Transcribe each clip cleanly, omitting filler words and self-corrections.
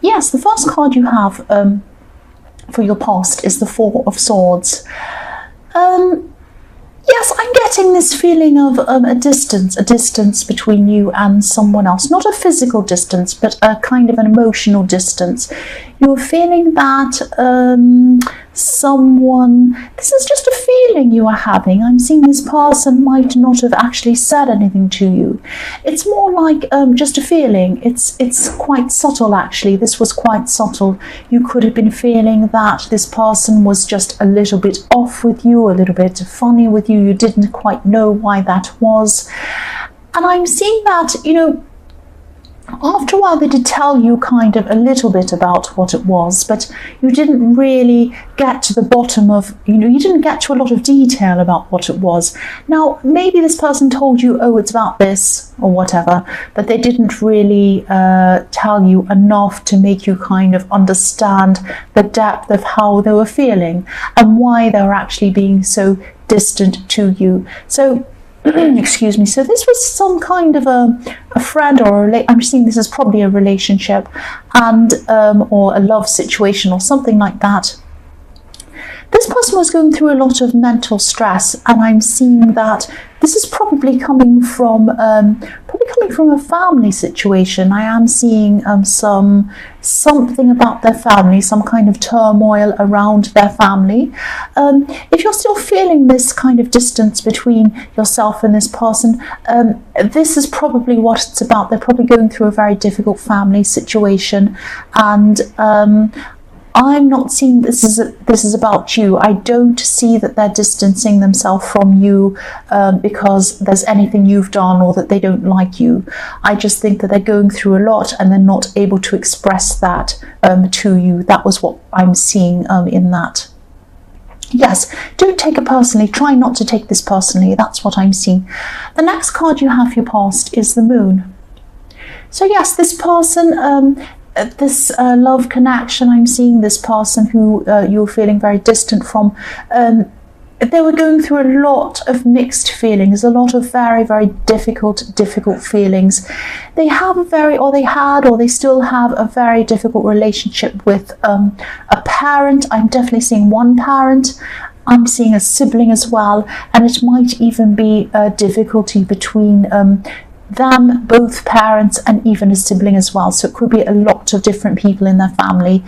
Yes, the first card you have for your past is the Four of Swords. Yes, I'm getting this feeling of a distance between you and someone else. Not a physical distance, but a kind of an emotional distance. You're feeling that this is just a feeling you are having. I'm seeing this person might not have actually said anything to you. It's more like just a feeling. It's quite subtle, actually. This was quite subtle. You could have been feeling that this person was just a little bit off with you, a little bit funny with you. You didn't quite know why that was. And I'm seeing that, after a while they did tell you kind of a little bit about what it was, but you didn't really get to the bottom of, you didn't get to a lot of detail about what it was. Now, maybe this person told you, oh, it's about this or whatever, but they didn't really tell you enough to make you kind of understand the depth of how they were feeling and why they were actually being so distant to you. So excuse me. So this was some kind of a friend or I'm seeing this as probably a relationship and or a love situation or something like that. This person was going through a lot of mental stress, and I'm seeing that this is probably coming from a family situation. I am seeing something about their family, some kind of turmoil around their family. If you're still feeling this kind of distance between yourself and this person, this is probably what it's about. They're probably going through a very difficult family situation, and I'm not seeing this is about you. I don't see that they're distancing themselves from you because there's anything you've done or that they don't like you. I just think that they're going through a lot and they're not able to express that to you. That was what I'm seeing in that. Yes, don't take it personally. Try not to take this personally. That's what I'm seeing. The next card you have for your past is the Moon. So yes, this person, this love connection, I'm seeing this person who you're feeling very distant from, they were going through a lot of mixed feelings, a lot of very, very difficult feelings. They have they still have a very difficult relationship with a parent. I'm definitely seeing one parent. I'm seeing a sibling as well, and it might even be a difficulty between them, both parents, and even a sibling as well. So it could be a lot of different people in their family.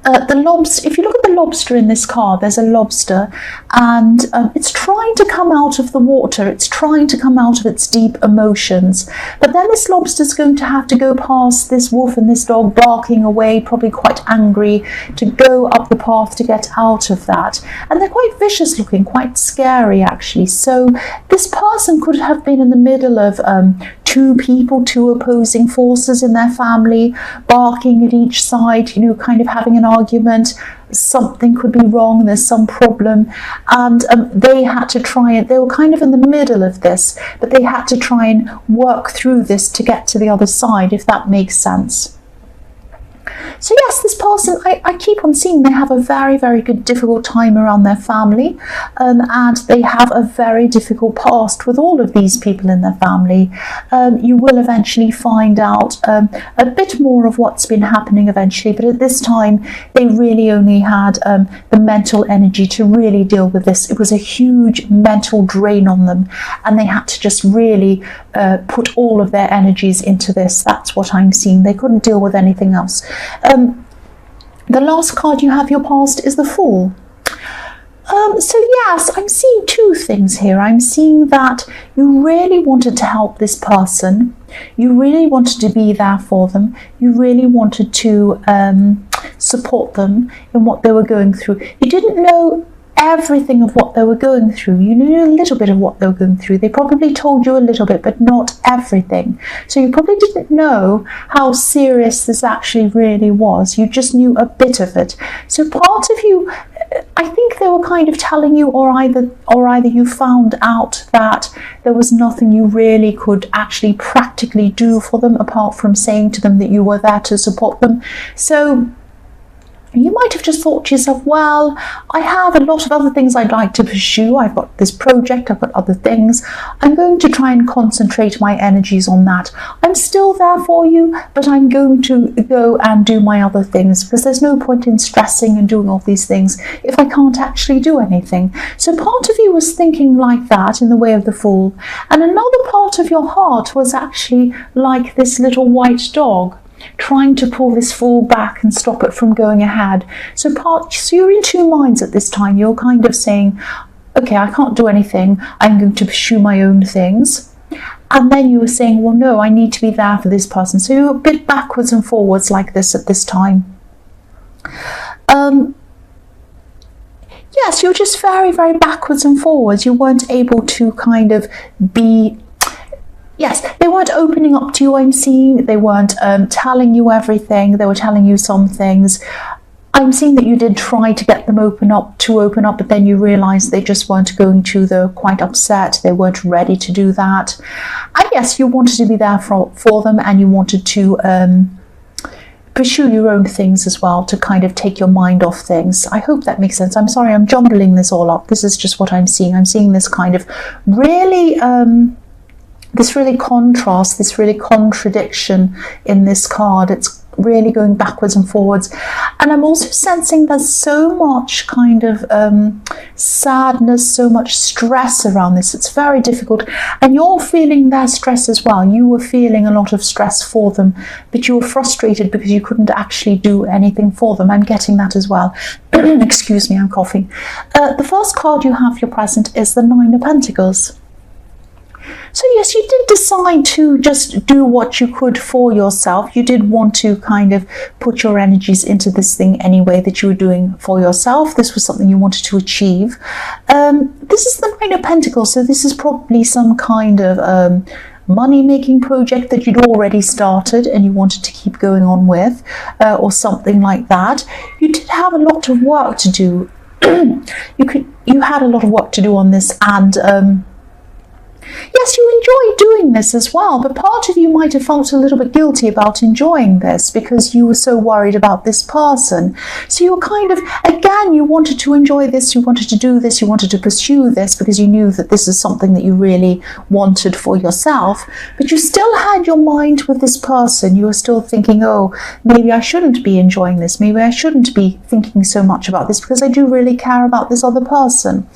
The lobster, if you look at the lobster in this card, there's a lobster, and it's trying to come out of the water. It's trying to come out of its deep emotions. But then this lobster is going to have to go past this wolf and this dog barking away, probably quite angry, to go up the path to get out of that. And they're quite vicious looking, quite scary actually. So this person could have been in the middle of two opposing forces in their family, barking at each side, kind of having an argument. Something could be wrong, there's some problem, and they had to they were kind of in the middle of this, but they had to try and work through this to get to the other side, if that makes sense. So yes, this person, I keep on seeing they have a very, very good, difficult time around their family, and they have a very difficult past with all of these people in their family. You will eventually find out a bit more of what's been happening eventually, but at this time, they really only had the mental energy to really deal with this. It was a huge mental drain on them, and they had to just really put all of their energies into this. That's what I'm seeing. They couldn't deal with anything else. The last card you have your past is the Fool. So yes, I'm seeing two things here. I'm seeing that you really wanted to help this person. You really wanted to be there for them. You really wanted to support them in what they were going through. You didn't know everything of what they were going through. You knew a little bit of what they were going through. They probably told you a little bit, but not everything. So you probably didn't know how serious this actually really was. You just knew a bit of it. So part of you, I think they were kind of telling you, or either you found out that there was nothing you really could actually practically do for them apart from saying to them that you were there to support them. So You might have just thought to yourself, well, I have a lot of other things I'd like to pursue. I've got this project, I've got other things. I'm going to try and concentrate my energies on that. I'm still there for you, but I'm going to go and do my other things, because there's no point in stressing and doing all these things if I can't actually do anything. So part of you was thinking like that, in the way of the Fool. And another part of your heart was actually like this little white dog, trying to pull this Fool back and stop it from going ahead. So you're in two minds at this time. You're kind of saying, okay, I can't do anything, I'm going to pursue my own things. And then you were saying, well, no, I need to be there for this person. So you're a bit backwards and forwards like this at this time. Yes, you're just very, very backwards and forwards. You weren't able to kind of be... Yes, they weren't opening up to you, I'm seeing. They weren't telling you everything. They were telling you some things. I'm seeing that you did try to get them open up, but then you realised they just weren't going to. They were quite upset. They weren't ready to do that. And yes, you wanted to be there for them, and you wanted to pursue your own things as well, to kind of take your mind off things. I hope that makes sense. I'm sorry, I'm jumbling this all up. This is just what I'm seeing. I'm seeing this kind of really... this really contrast, this really contradiction in this card. It's really going backwards and forwards. And I'm also sensing there's so much kind of sadness, so much stress around this. It's very difficult. And you're feeling their stress as well. You were feeling a lot of stress for them, but you were frustrated because you couldn't actually do anything for them. I'm getting that as well. Excuse me, I'm coughing. The first card you have for your present is the Nine of Pentacles. So yes, you did decide to just do what you could for yourself. You did want to kind of put your energies into this thing anyway that you were doing for yourself. This was something you wanted to achieve. This is the Nine of Pentacles, so this is probably some kind of money-making project that you'd already started and you wanted to keep going on with, or something like that. You did have a lot of work to do. You had a lot of work to do on this, and yes, you enjoyed doing this as well, but part of you might have felt a little bit guilty about enjoying this because you were so worried about this person. So you were kind of, again, you wanted to enjoy this, you wanted to do this, you wanted to pursue this because you knew that this is something that you really wanted for yourself, but you still had your mind with this person. You were still thinking, oh, maybe I shouldn't be enjoying this, maybe I shouldn't be thinking so much about this because I do really care about this other person.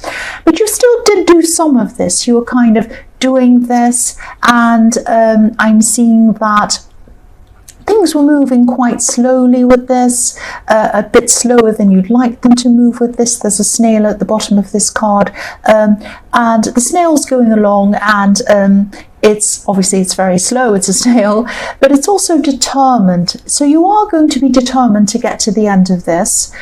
But you still did do some of this. You were kind of doing this, and I'm seeing that things were moving quite slowly with this, a bit slower than you'd like them to move with this. There's a snail at the bottom of this card, and the snail's going along, and it's obviously it's very slow, it's a snail, but it's also determined. So you are going to be determined to get to the end of this,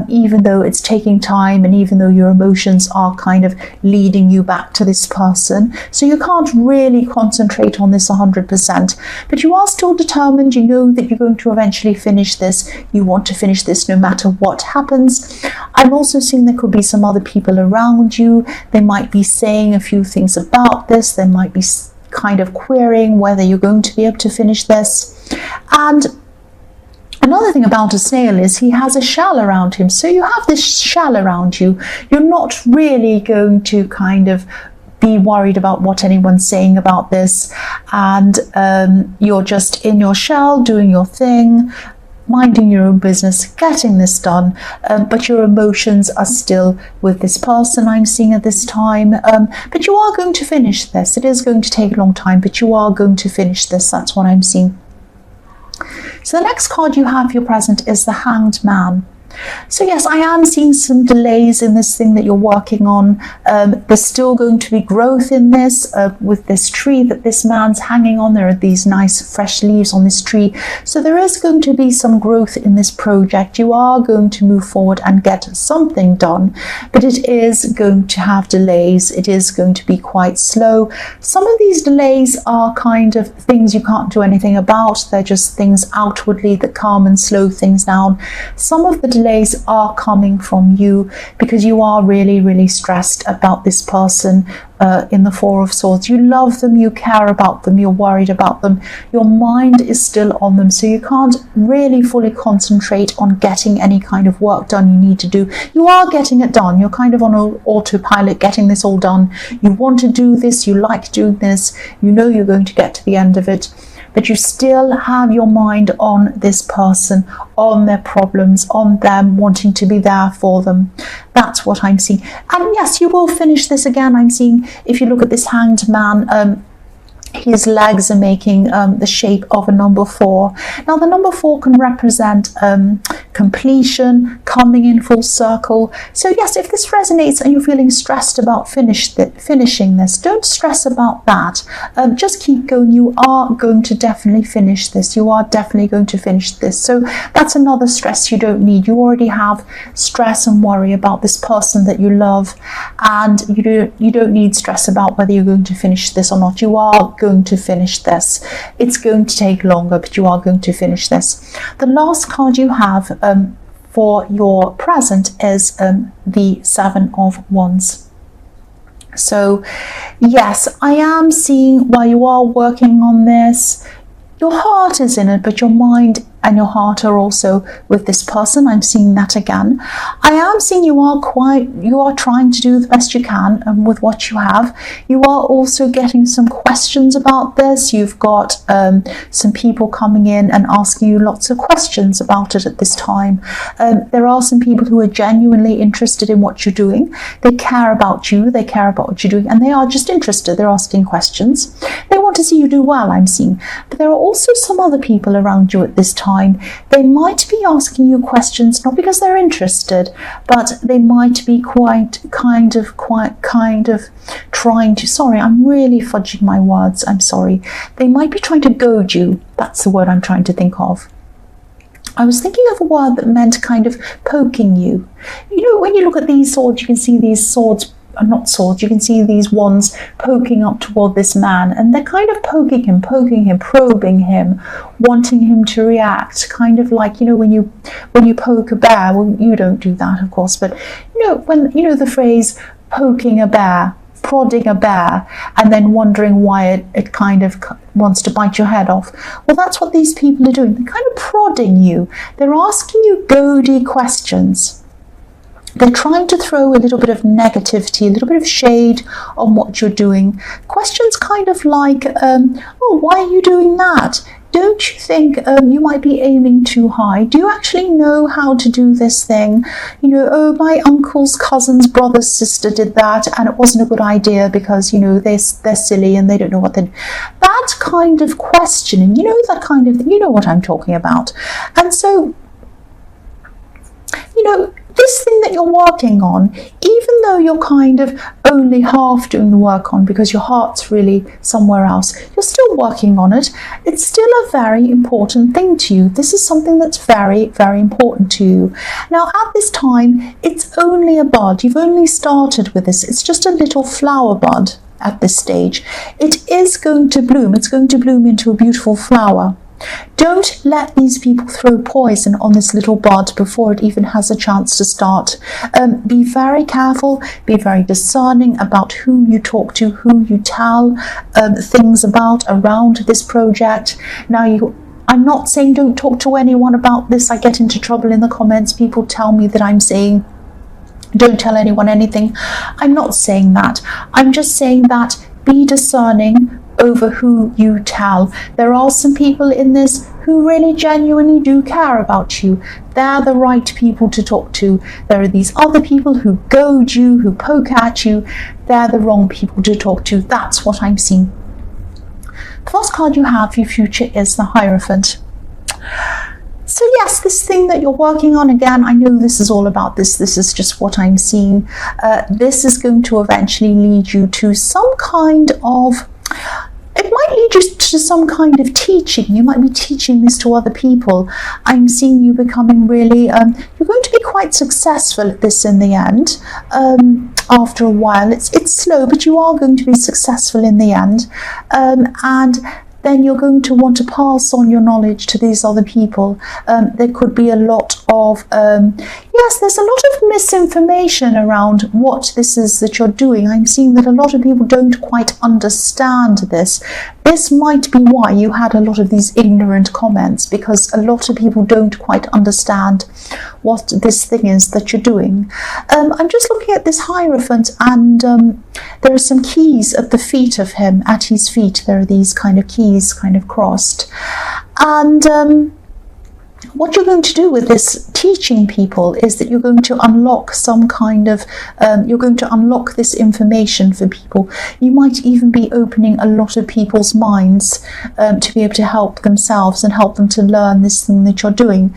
even though it's taking time and even though your emotions are kind of leading you back to this person. So you can't really concentrate on this 100%, but you are still determined. You know that you're going to eventually finish this. You want to finish this no matter what happens. I'm also seeing there could be some other people around you. They might be saying a few things about this. They might be kind of querying whether you're going to be able to finish this. And another thing about a snail is he has a shell around him. So you have this shell around you. You're not really going to kind of be worried about what anyone's saying about this, and you're just in your shell doing your thing, minding your own business, getting this done, but your emotions are still with this person I'm seeing at this time. But you are going to finish this. It is going to take a long time, but you are going to finish this. That's what I'm seeing. So the next card you have for your present is the Hanged Man. So yes, I am seeing some delays in this thing that you're working on. There's still going to be growth in this, with this tree that this man's hanging on. There are these nice fresh leaves on this tree. So there is going to be some growth in this project. You are going to move forward and get something done, but it is going to have delays. It is going to be quite slow. Some of these delays are kind of things you can't do anything about. They're just things outwardly that calm and slow things down. Some of the delays delays are coming from you because you are really, really stressed about this person in the Four of Swords. You love them, you care about them, you're worried about them. Your mind is still on them, so you can't really fully concentrate on getting any kind of work done you need to do. You are getting it done. You're kind of on autopilot, getting this all done. You want to do this, you like doing this, you know you're going to get to the end of it, but you still have your mind on this person, on their problems, on them wanting to be there for them. That's what I'm seeing. And yes, you will finish this again. I'm seeing, if you look at this Hanged Man, his legs are making the shape of a number 4. Now, the number 4 can represent completion, coming in full circle. So yes, if this resonates and you're feeling stressed about finishing this, don't stress about that. Just keep going. You are going to definitely finish this. You are definitely going to finish this. So that's another stress you don't need. You already have stress and worry about this person that you love, and you don't need stress about whether you're going to finish this or not. You are going to finish this. It's going to take longer, but you are going to finish this. The last card you have for your present is the Seven of Wands. So yes, I am seeing while you are working on this, your heart is in it, but your mind and your heart are also with this person. I'm seeing that again. I am seeing you are trying to do the best you can with what you have. You are also getting some questions about this. You've got some people coming in and asking you lots of questions about it at this time. There are some people who are genuinely interested in what you're doing. They care about you, they care about what you're doing, and they are just interested. They're asking questions. They want to see you do well, I'm seeing. But there are also some other people around you at this time. They might be asking you questions not because they're interested, but they might be quite kind of trying to, sorry, I'm really fudging my words, I'm sorry. They might be trying to goad you. That's the word I'm trying to think of. I was thinking of a word that meant kind of poking you. You know, when you look at these swords, you can see these swords, not swords, you can see these wands poking up toward this man, and they're kind of poking him, probing him, wanting him to react, kind of like, you know, when you poke a bear. Well, you don't do that, of course, but you know, when you know the phrase poking a bear, prodding a bear, and then wondering why it kind of wants to bite your head off. Well, that's what these people are doing. They're kind of prodding you. They're asking you goady questions. They're trying to throw a little bit of negativity, a little bit of shade on what you're doing. Questions kind of like, oh, why are you doing that? Don't you think you might be aiming too high? Do you actually know how to do this thing? You know, oh, my uncle's cousin's brother's sister did that and it wasn't a good idea because, you know, they're silly and they don't know what they're... That kind of questioning, you know, that kind of thing, you know what I'm talking about. And so, you know, this thing that you're working on, even though you're kind of only half doing the work on because your heart's really somewhere else, you're still working on it. It's still a very important thing to you. This is something that's very, very important to you. Now, at this time, it's only a bud. You've only started with this. It's just a little flower bud at this stage. It is going to bloom. It's going to bloom into a beautiful flower. Don't let these people throw poison on this little bud before it even has a chance to start. Be very careful, be very discerning about who you talk to, who you tell things about around this project. Now, I'm not saying don't talk to anyone about this. I get into trouble in the comments. People tell me that I'm saying don't tell anyone anything. I'm not saying that. I'm just saying that be discerning over who you tell. There are some people in this who really genuinely do care about you. They're the right people to talk to. There are these other people who goad you, who poke at you. They're the wrong people to talk to. That's what I'm seeing. The first card you have for your future is the Hierophant. So yes, this thing that you're working on, again, I know this is all about this. This is just what I'm seeing. This is going to eventually lead you to some kind of... It might lead you to some kind of teaching. You might be teaching this to other people. I'm seeing you becoming really... you're going to be quite successful at this in the end. After a while, it's slow, but you are going to be successful in the end. And then you're going to want to pass on your knowledge to these other people. There could be a lot of, yes, there's a lot of misinformation around what this is that you're doing. I'm seeing that a lot of people don't quite understand this. This might be why you had a lot of these ignorant comments, because a lot of people don't quite understand what this thing is that you're doing. I'm just looking at this Hierophant, and there are some keys at the feet of him. At his feet there are these kind of keys kind of crossed, and what you're going to do with this teaching people is that you're going to unlock some kind of, you're going to unlock this information for people. You might even be opening a lot of people's minds to be able to help themselves and help them to learn this thing that you're doing.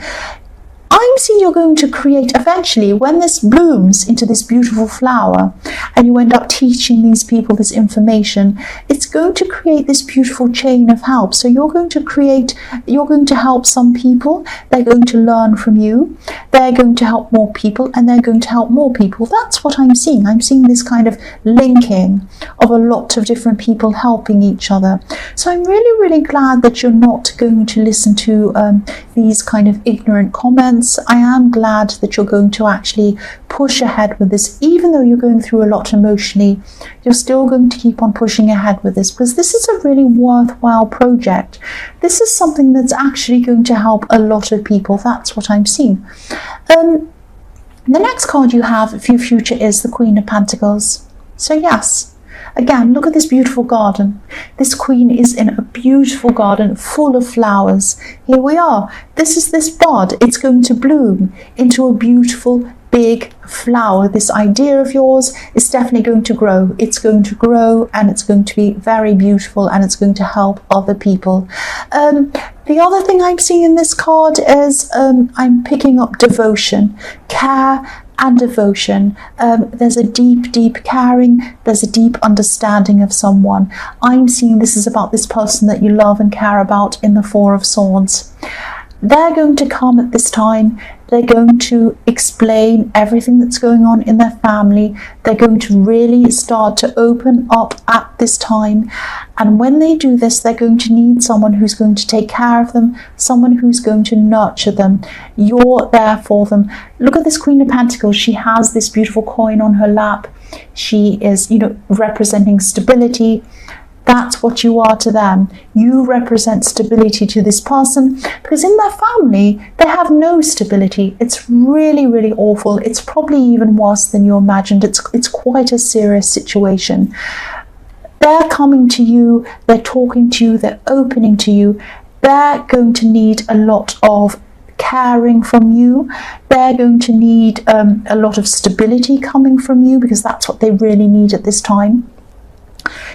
I'm seeing you're going to create, eventually, when this blooms into this beautiful flower and you end up teaching these people this information, it's going to create this beautiful chain of help. So you're going to help some people, they're going to learn from you, they're going to help more people, and they're going to help more people. That's what I'm seeing. I'm seeing this kind of linking of a lot of different people helping each other. So I'm really, really glad that you're not going to listen to these kind of ignorant comments. I am glad that you're going to actually push ahead with this. Even though you're going through a lot emotionally, you're still going to keep on pushing ahead with this, because this is a really worthwhile project. This is something that's actually going to help a lot of people. That's what I'm seeing. The next card you have for your future is the Queen of Pentacles. So yes, again, look at this beautiful garden. This queen is in a beautiful garden full of flowers. Here we are. This is this bud. It's going to bloom into a beautiful big flower. This idea of yours is definitely going to grow. It's going to grow, and it's going to be very beautiful, and it's going to help other people. The other thing I'm seeing in this card is I'm picking up devotion, care, and devotion. There's a deep caring, there's a deep understanding of someone. I'm seeing this is about this person that you love and care about in the Four of Swords. They're going to come at this time. They're going to explain everything that's going on in their family. They're going to really start to open up at this time. And when they do this, they're going to need someone who's going to take care of them, someone who's going to nurture them. You're there for them. Look at this Queen of Pentacles. She has this beautiful coin on her lap. She is, representing stability. That's what you are to them. You represent stability to this person, because in their family, they have no stability. It's really, really awful. It's probably even worse than you imagined. It's quite a serious situation. They're coming to you, they're talking to you, they're opening to you. They're going to need a lot of caring from you. They're going to need a lot of stability coming from you, because that's what they really need at this time.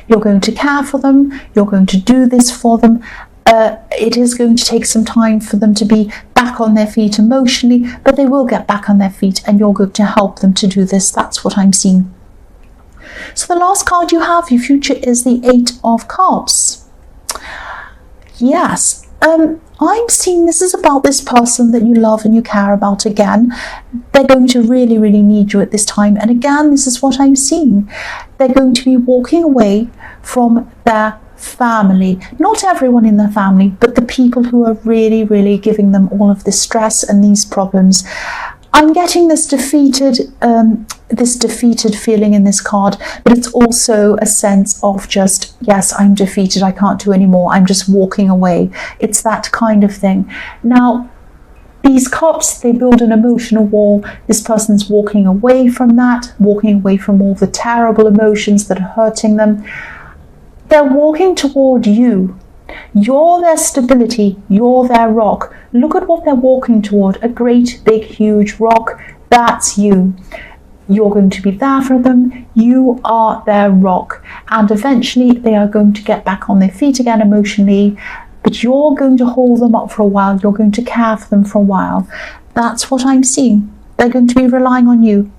You're going to care for them. You're going to do this for them. It is going to take some time for them to be back on their feet emotionally, but they will get back on their feet, and you're going to help them to do this. That's what I'm seeing. So the last card you have for your future is the Eight of Cups. Yes. I'm seeing this is about this person that you love and you care about again. They're going to really, really need you at this time. And again, this is what I'm seeing. They're going to be walking away from their family. Not everyone in their family, but the people who are really, really giving them all of this stress and these problems. I'm getting this defeated feeling in this card, but it's also a sense of just, yes, I'm defeated, I can't do anymore, I'm just walking away. It's that kind of thing. Now, these cups, they build an emotional wall. This person's walking away from that, walking away from all the terrible emotions that are hurting them. They're walking toward you. You're their stability, you're their rock. Look at what they're walking toward, a great big huge rock. That's you. You're going to be there for them. You are their rock, and eventually they are going to get back on their feet again emotionally, but you're going to hold them up for a while. You're going to care for them for a while. That's what I'm seeing. They're going to be relying on you.